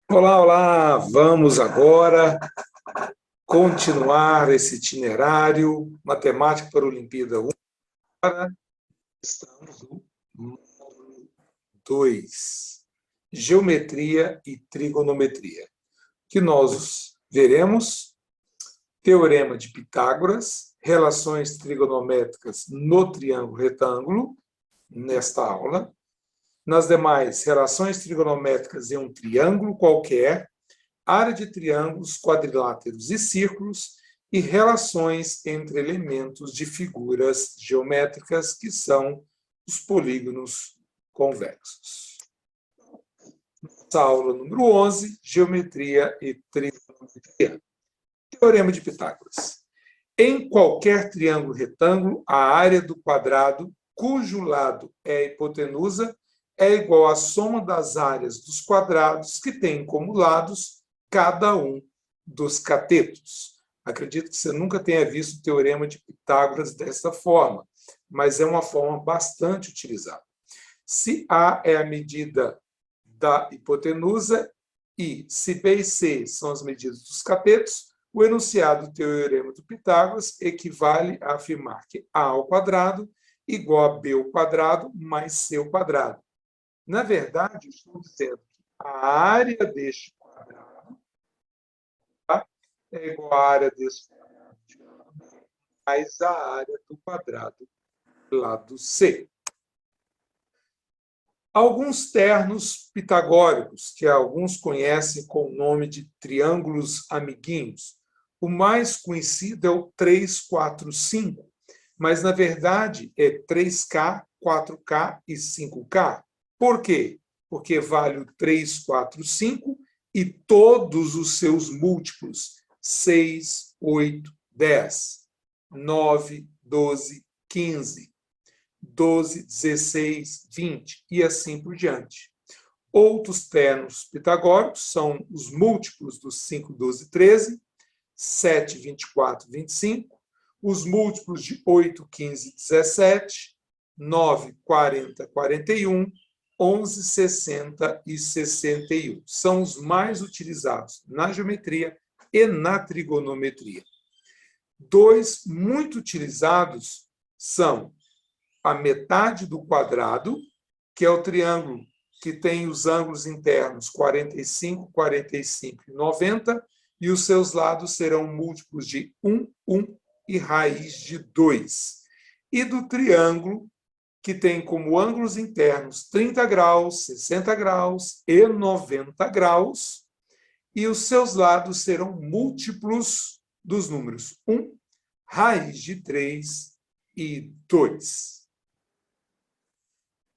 Olá, olá! Vamos agora continuar esse itinerário Matemática para a Olimpíada 1. Estamos no módulo 2, Geometria e Trigonometria, que nós veremos Teorema de Pitágoras, relações trigonométricas no triângulo retângulo, nesta aula. Nas demais, relações trigonométricas em um triângulo qualquer, área de triângulos, quadriláteros e círculos e relações entre elementos de figuras geométricas que são os polígonos convexos. Nossa aula número 11, Geometria e Trigonometria. Teorema de Pitágoras. Em qualquer triângulo retângulo, a área do quadrado, cujo lado é a hipotenusa, é igual à soma das áreas dos quadrados que têm como lados cada um dos catetos. Acredito que você nunca tenha visto o Teorema de Pitágoras dessa forma, mas é uma forma bastante utilizada. Se A é a medida da hipotenusa e se B e C são as medidas dos catetos, o enunciado do Teorema de Pitágoras equivale a afirmar que A ao quadrado igual a B ao quadrado mais C ao quadrado. Na verdade, estou dizendo que a área deste quadrado é igual à área desse quadrado de A mais a área do quadrado do lado C. Alguns ternos pitagóricos, que alguns conhecem com o nome de triângulos amiguinhos. O mais conhecido é o 3, 4, 5, mas, na verdade, é 3K, 4K e 5K. Por quê? Porque vale o 3, 4, 5 e todos os seus múltiplos, 6, 8, 10, 9, 12, 15, 12, 16, 20 e assim por diante. Outros termos pitagóricos são os múltiplos dos 5, 12, 13, 7, 24, 25, os múltiplos de 8, 15, 17, 9, 40, 41, 11, 60 e 61. São os mais utilizados na geometria e na trigonometria. Dois muito utilizados são a metade do quadrado, que é o triângulo que tem os ângulos internos 45, 45 e 90, e os seus lados serão múltiplos de 1, 1 e raiz de 2. E do triângulo que tem como ângulos internos 30 graus, 60 graus e 90 graus, e os seus lados serão múltiplos dos números 1, raiz de 3 e 2.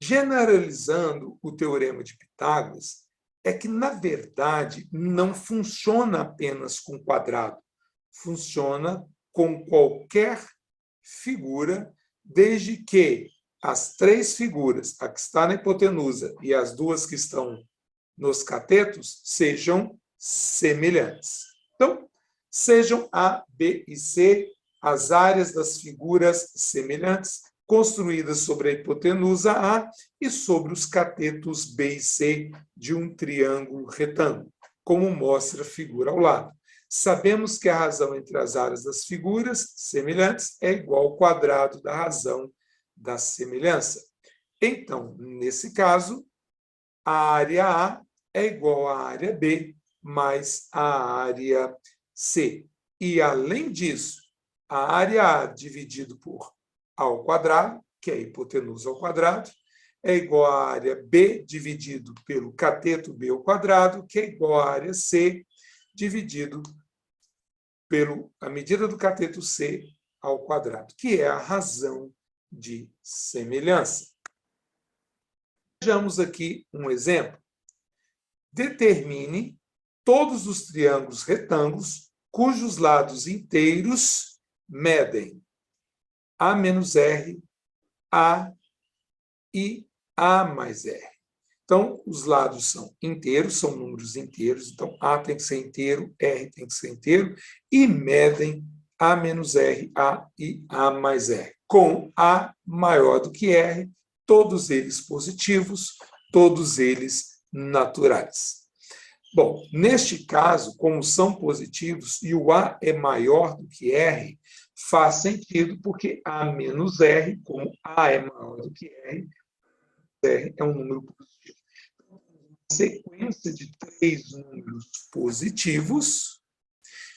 Generalizando o Teorema de Pitágoras, é que, na verdade, não funciona apenas com quadrado, funciona com qualquer figura, desde que as três figuras, a que está na hipotenusa e as duas que estão nos catetos, sejam semelhantes. Então, sejam A, B e C as áreas das figuras semelhantes, construídas sobre a hipotenusa A e sobre os catetos B e C de um triângulo retângulo, como mostra a figura ao lado. Sabemos que a razão entre as áreas das figuras semelhantes é igual ao quadrado da razão da semelhança. Então, nesse caso, a área A é igual à área B mais a área C. E, além disso, a área A dividido por A ao quadrado, que é a hipotenusa ao quadrado, é igual à área B dividido pelo cateto B ao quadrado, que é igual à área C dividido pela medida do cateto C ao quadrado, que é a razão de semelhança. Vejamos aqui um exemplo. Determine todos os triângulos retângulos cujos lados inteiros medem A menos R, A e A mais R. Então, os lados são inteiros, são números inteiros, então A tem que ser inteiro, R tem que ser inteiro, e medem A menos R, A e A mais R, com A maior do que R, todos eles positivos, todos eles naturais. Bom, neste caso, como são positivos e o A é maior do que R, faz sentido porque A menos R, como A é maior do que R é um número positivo. Sequência de 3 números positivos,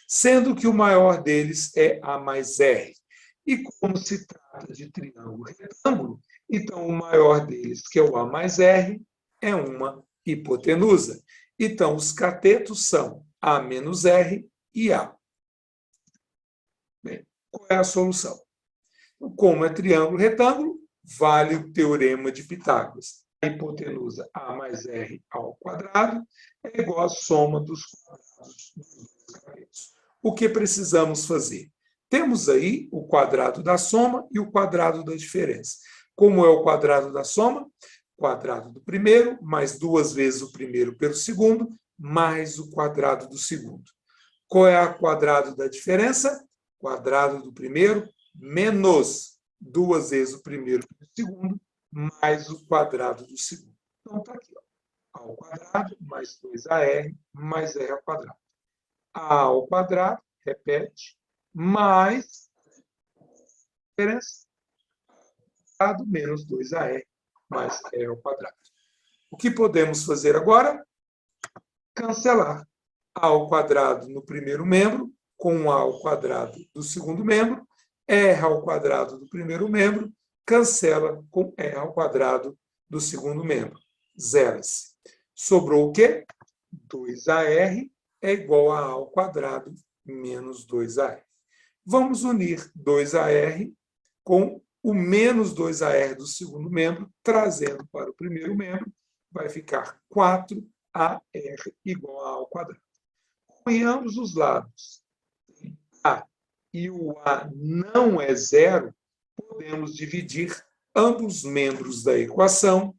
sendo que o maior deles é A mais R. E como se trata de triângulo retângulo, então o maior deles, que é o A mais R, é uma hipotenusa. Então, os catetos são A menos R e A. Bem, qual é a solução? Como é triângulo retângulo, vale o teorema de Pitágoras. A hipotenusa A mais R ao quadrado é igual à soma dos quadrados dos dois catetos. O que precisamos fazer? Temos aí o quadrado da soma e o quadrado da diferença. Como é o quadrado da soma? Quadrado do primeiro, mais 2 vezes o primeiro pelo segundo, mais o quadrado do segundo. Qual é o quadrado da diferença? Quadrado do primeiro menos 2 vezes o primeiro pelo segundo, mais o quadrado do segundo. Então, está aqui, ó. A ao quadrado mais 2AR mais R ao quadrado. A ao quadrado, repete, mais a diferença, menos 2AR mais R ao quadrado. O que podemos fazer agora? Cancelar A ao quadrado no primeiro membro com A ao quadrado do segundo membro, R ao quadrado do primeiro membro, cancela com R ao quadrado do segundo membro. Zera-se. Sobrou o quê? 2AR é igual a A ao quadrado menos 2AR. Vamos unir 2AR com o menos 2AR do segundo membro, trazendo para o primeiro membro, vai ficar 4AR igual a A ao quadrado. Em ambos os lados, A e o A não é zero, podemos dividir ambos os membros da equação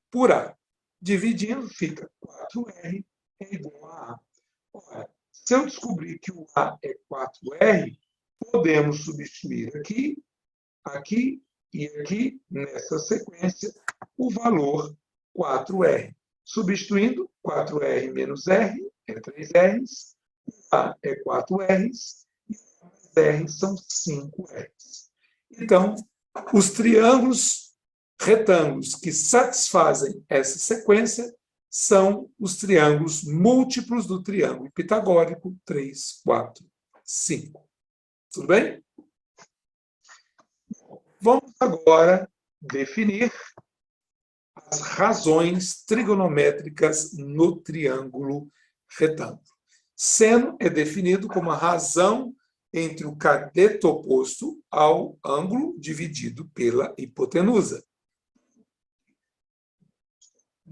por A. Dividindo, fica 4R é igual a A. Ora, se eu descobrir que o A é 4R, podemos substituir aqui, aqui e aqui, nessa sequência, o valor 4R. Substituindo, 4R menos R é 3Rs, A é 4Rs, e R são 5Rs. Então, os triângulos retângulos que satisfazem essa sequência são os triângulos múltiplos do triângulo pitagórico 3, 4, 5. Tudo bem? Vamos agora definir as razões trigonométricas no triângulo retângulo. Seno é definido como a razão entre o cateto oposto ao ângulo dividido pela hipotenusa.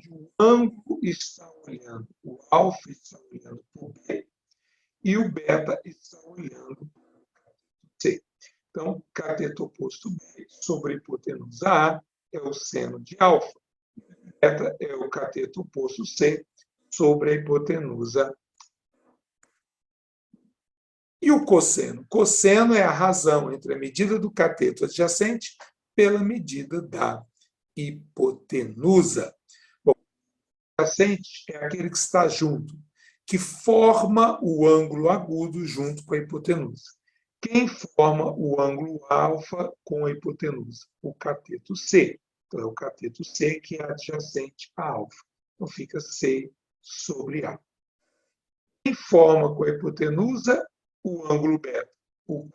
O ângulo está olhando, o alfa está olhando para o B e o beta está olhando para o cateto C. Então, cateto oposto B sobre hipotenusa A é o seno de alfa. Beta é o cateto oposto C sobre a hipotenusa. E o cosseno? Cosseno é a razão entre a medida do cateto adjacente pela medida da hipotenusa. Bom, o adjacente é aquele que está junto, que forma o ângulo agudo junto com a hipotenusa. Quem forma o ângulo alfa com a hipotenusa? O cateto C. Então, é o cateto C que é adjacente a alfa. Então, fica C sobre A. Quem forma com a hipotenusa? O ângulo beta. O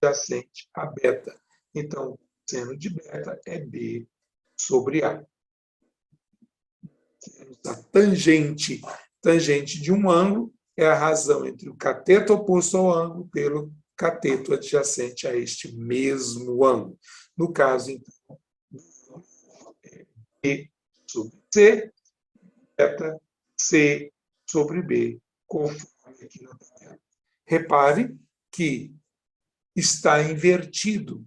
adjacente a beta. Então, o seno de beta é B sobre A. Temos a tangente. Tangente de um ângulo é a razão entre o cateto oposto ao ângulo pelo cateto adjacente a este mesmo ângulo. No caso, então, é B sobre C, beta C sobre B, conforme aqui na tabela. Repare que está invertido.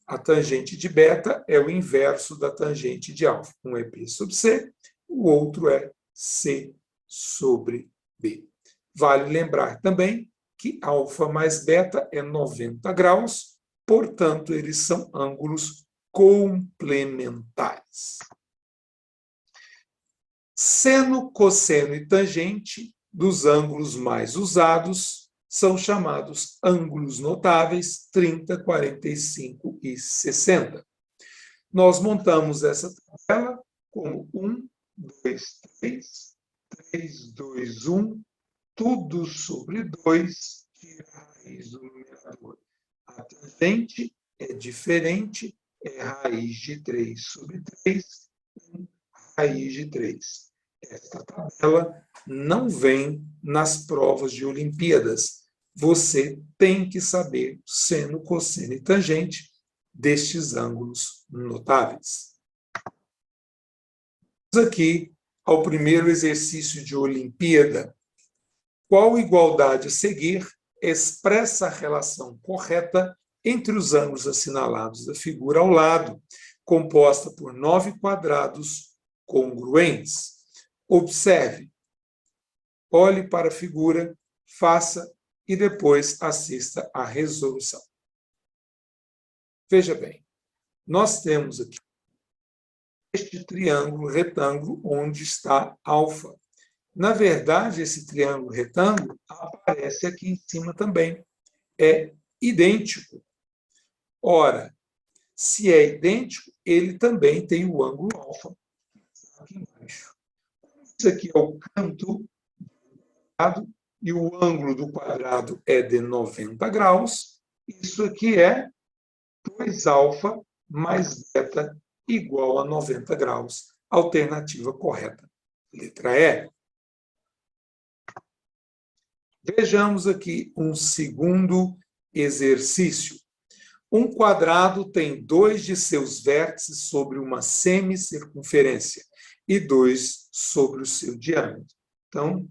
A tangente de beta é o inverso da tangente de alfa. Um é B sobre C, o outro é C sobre B. Vale lembrar também que alfa mais beta é 90 graus, portanto, eles são ângulos complementares. Seno, cosseno e tangente dos ângulos mais usados são chamados ângulos notáveis 30, 45 e 60. Nós montamos essa tabela como 1, 2, 3, 3, 2, 1, tudo sobre 2, tira a raiz do numerador. A tangente é diferente, é raiz de 3 sobre 3, 1, raiz de 3. Esta tabela não vem nas provas de Olimpíadas. Você tem que saber seno, cosseno e tangente destes ângulos notáveis. Vamos aqui ao primeiro exercício de Olimpíada. Qual igualdade a seguir expressa a relação correta entre os ângulos assinalados da figura ao lado, composta por 9 quadrados congruentes? Observe, olhe para a figura, faça e depois assista à resolução. Veja bem, nós temos aqui este triângulo retângulo onde está alfa. Na verdade, esse triângulo retângulo aparece aqui em cima também. É idêntico. Ora, se é idêntico, ele também tem o ângulo alfa aqui embaixo. Isso aqui é o canto do quadrado e o ângulo do quadrado é de 90 graus. Isso aqui é 2α mais beta igual a 90 graus. Alternativa correta. Letra E. Vejamos aqui um segundo exercício. Um quadrado tem 2 de seus vértices sobre uma semicircunferência e 2 sobre o seu diâmetro. Então, em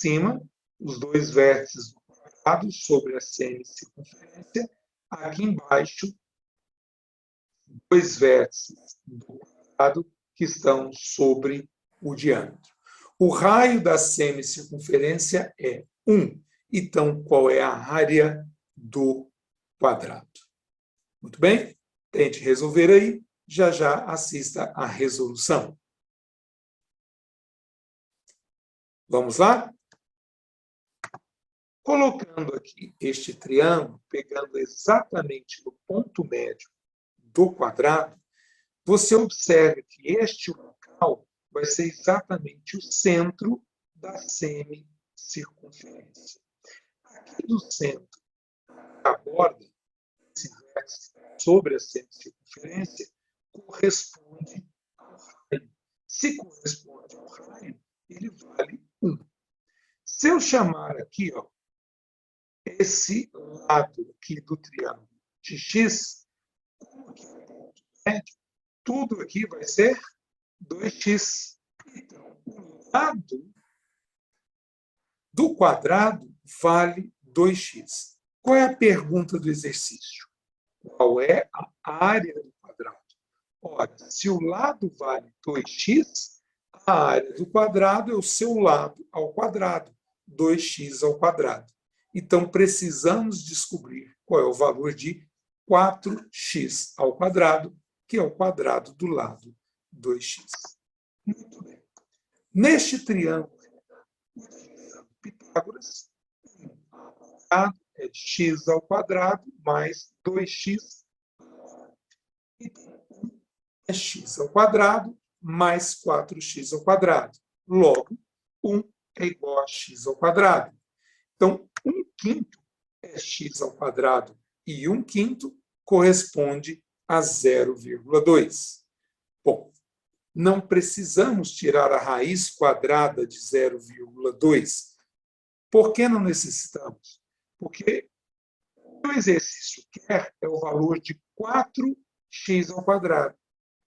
cima, os 2 vértices do quadrado sobre a semicircunferência. Aqui embaixo, 2 vértices do quadrado que estão sobre o diâmetro. O raio da semicircunferência é 1. Então, qual é a área do quadrado? Muito bem? Tente resolver aí. Já já assista à resolução. Vamos lá? Colocando aqui este triângulo, pegando exatamente no ponto médio do quadrado, você observa que este local vai ser exatamente o centro da semicircunferência. Aqui do centro, a borda, esse vértice sobre a semicircunferência, corresponde ao raio. Se corresponde ao raio, ele vale 1. Se eu chamar aqui, ó, esse lado aqui do triângulo de x, como aqui é o ponto médio, tudo aqui vai ser 2x. Então, o lado do quadrado vale 2x. Qual é a pergunta do exercício? Qual é a área do quadrado? Ora, se o lado vale 2x, a área do quadrado é o seu lado ao quadrado, 2x ao quadrado. Então, precisamos descobrir qual é o valor de 4x ao quadrado, que é o quadrado do lado 2x. Muito bem. Neste triângulo, utilizando Pitágoras, é de x ao quadrado mais 2x. Então, 1 é x ao quadrado mais 4x ao quadrado. Logo, 1 é igual a x ao quadrado. Então, 1/5 é x ao quadrado e 1/5 corresponde a 0,2. Bom, não precisamos tirar a raiz quadrada de 0,2. Por que não necessitamos? Porque o exercício quer é o valor de 4x ao quadrado.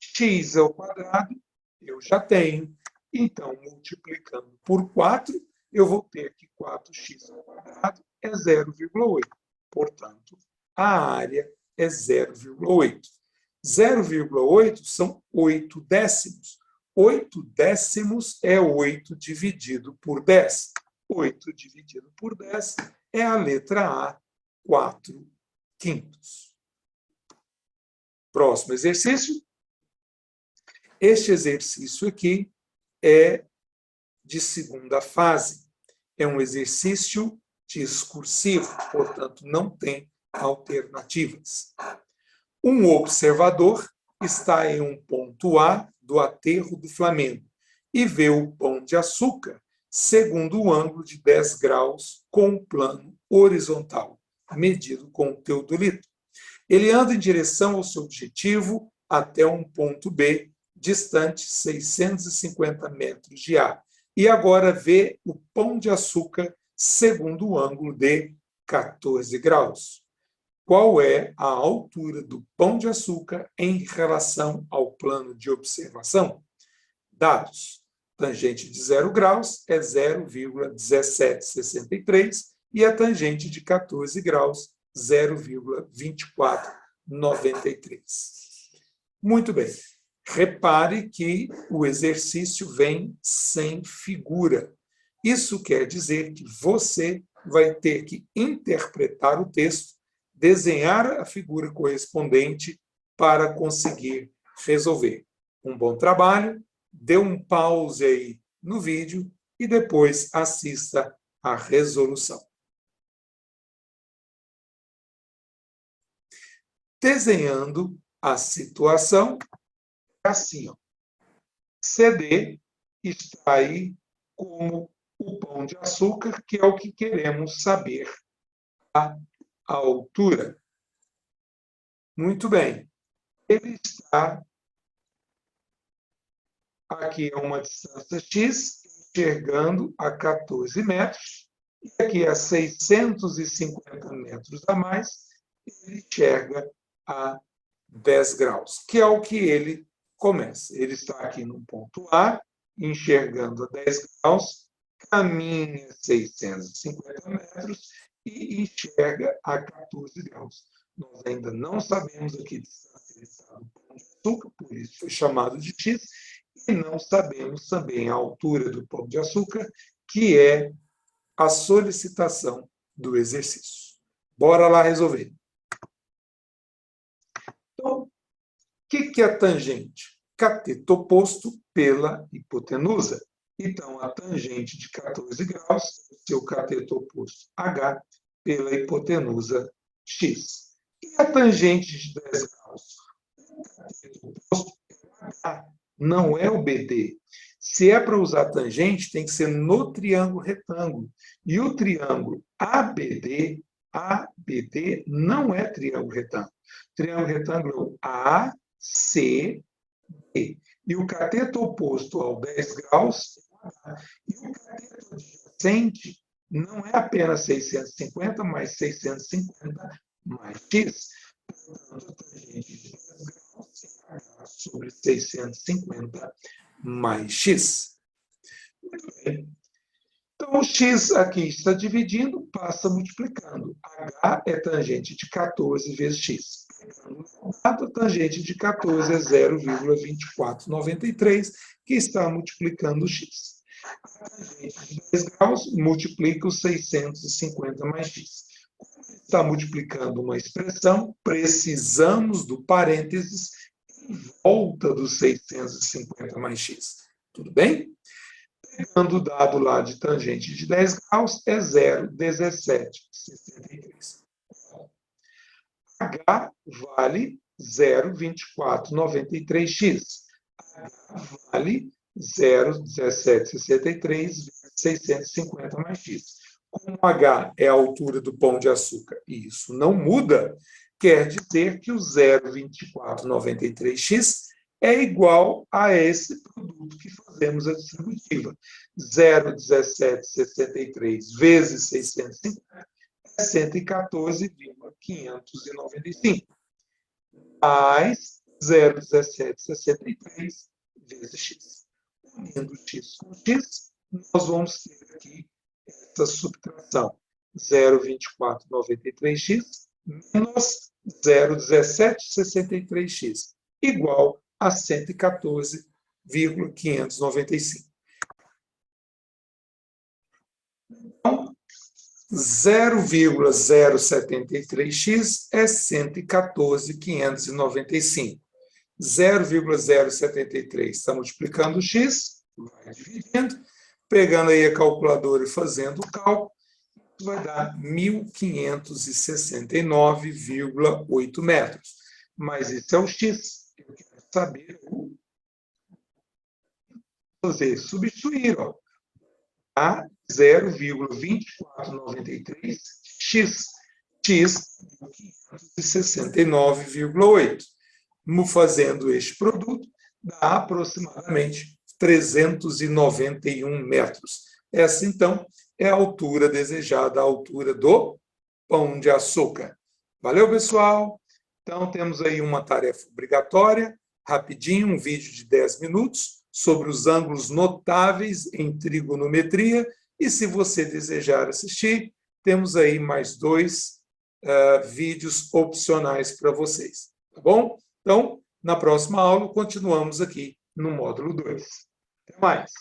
X ao quadrado eu já tenho. Então, multiplicando por 4, eu vou ter que 4x ao quadrado é 0,8. Portanto, a área é 0,8. 0,8 são 8 décimos. 8 décimos é 8 dividido por 10. 8 dividido por 10 é a letra A, 4/5. Próximo exercício. Este exercício aqui é de segunda fase. É um exercício discursivo, portanto, não tem alternativas. Um observador está em um ponto A do aterro do Flamengo e vê o Pão de Açúcar segundo o ângulo de 10 graus com o plano horizontal, medido com o teodolito. Ele anda em direção ao seu objetivo até um ponto B, distante 650 metros de A, e agora vê o Pão de Açúcar segundo o ângulo de 14 graus. Qual é a altura do Pão de Açúcar em relação ao plano de observação? Dados. Tangente de 0 graus é 0,1763 e a tangente de 14 graus, 0,2493. Muito bem. Repare que o exercício vem sem figura. Isso quer dizer que você vai ter que interpretar o texto, desenhar a figura correspondente para conseguir resolver. Um bom trabalho. Dê um pause aí no vídeo e depois assista à resolução. Desenhando a situação, é assim, ó. CD está aí como o Pão de Açúcar, que é o que queremos saber, a altura. Muito bem. Ele está aqui a uma distância x, enxergando a 14 metros, e aqui a 650 metros a mais, ele enxerga a 10 graus, que é o que ele começa. Ele está aqui no ponto A, enxergando a 10 graus, caminha 650 metros e enxerga a 14 graus. Nós ainda não sabemos a que distância ele está do Pão de Açúcar, por isso foi chamado de x, e não sabemos também a altura do Pão de Açúcar, que é a solicitação do exercício. Bora lá resolver. Então, o que é a tangente? Cateto oposto pela hipotenusa. Então, a tangente de 14 graus, seu cateto oposto H, pela hipotenusa X. E a tangente de 10 graus? O cateto oposto é o H, não é o BD. Se é para usar tangente, tem que ser no triângulo retângulo. E o triângulo ABD não é triângulo retângulo. Triângulo retângulo é o ACD. E o cateto oposto ao 10 graus é o H. E o cateto adjacente não é apenas 650, mas 650 mais x. Portanto, a tangente de 10 graus é H sobre 650 mais x. Muito bem. Então, o x aqui está dividindo, passa multiplicando. H é tangente de 14 vezes x. A tangente de 14 é 0,2493, que está multiplicando o x. A tangente de 10 graus multiplica os 650 mais x. Como está multiplicando uma expressão, precisamos do parênteses em volta dos 650 mais x. Tudo bem? Pegando o dado lá de tangente de 10 graus, é 0,1763. H vale 0,2493x. H vale 0,1763 vezes 650 mais x. Como H é a altura do Pão de Açúcar e isso não muda, quer dizer que o 0,2493x é igual a esse produto que fazemos a distributiva. 0,1763 vezes 650 é 114,595. Mais 0,1763 vezes x. Unindo x com x, nós vamos ter aqui essa subtração. 0,2493x menos 0,1763x, igual a 114,595. Então, 0,073x é 114,595. 0,073 está multiplicando x, vai dividindo, Pegando aí a calculadora e fazendo o cálculo, vai dar 1.569,8 metros. Mas esse é o X. Eu quero saber o fazer substituir, ó, a 0,2493x. X 569,8. Fazendo este produto, dá aproximadamente 391 metros. Essa, então, é a altura desejada, a altura do pão de açúcar. Valeu, pessoal? Então, temos aí uma tarefa obrigatória, rapidinho, um vídeo de 10 minutos, sobre os ângulos notáveis em trigonometria, e se você desejar assistir, temos aí mais 2 vídeos opcionais para vocês, tá bom? Então, na próxima aula, continuamos aqui no módulo 2. Até mais!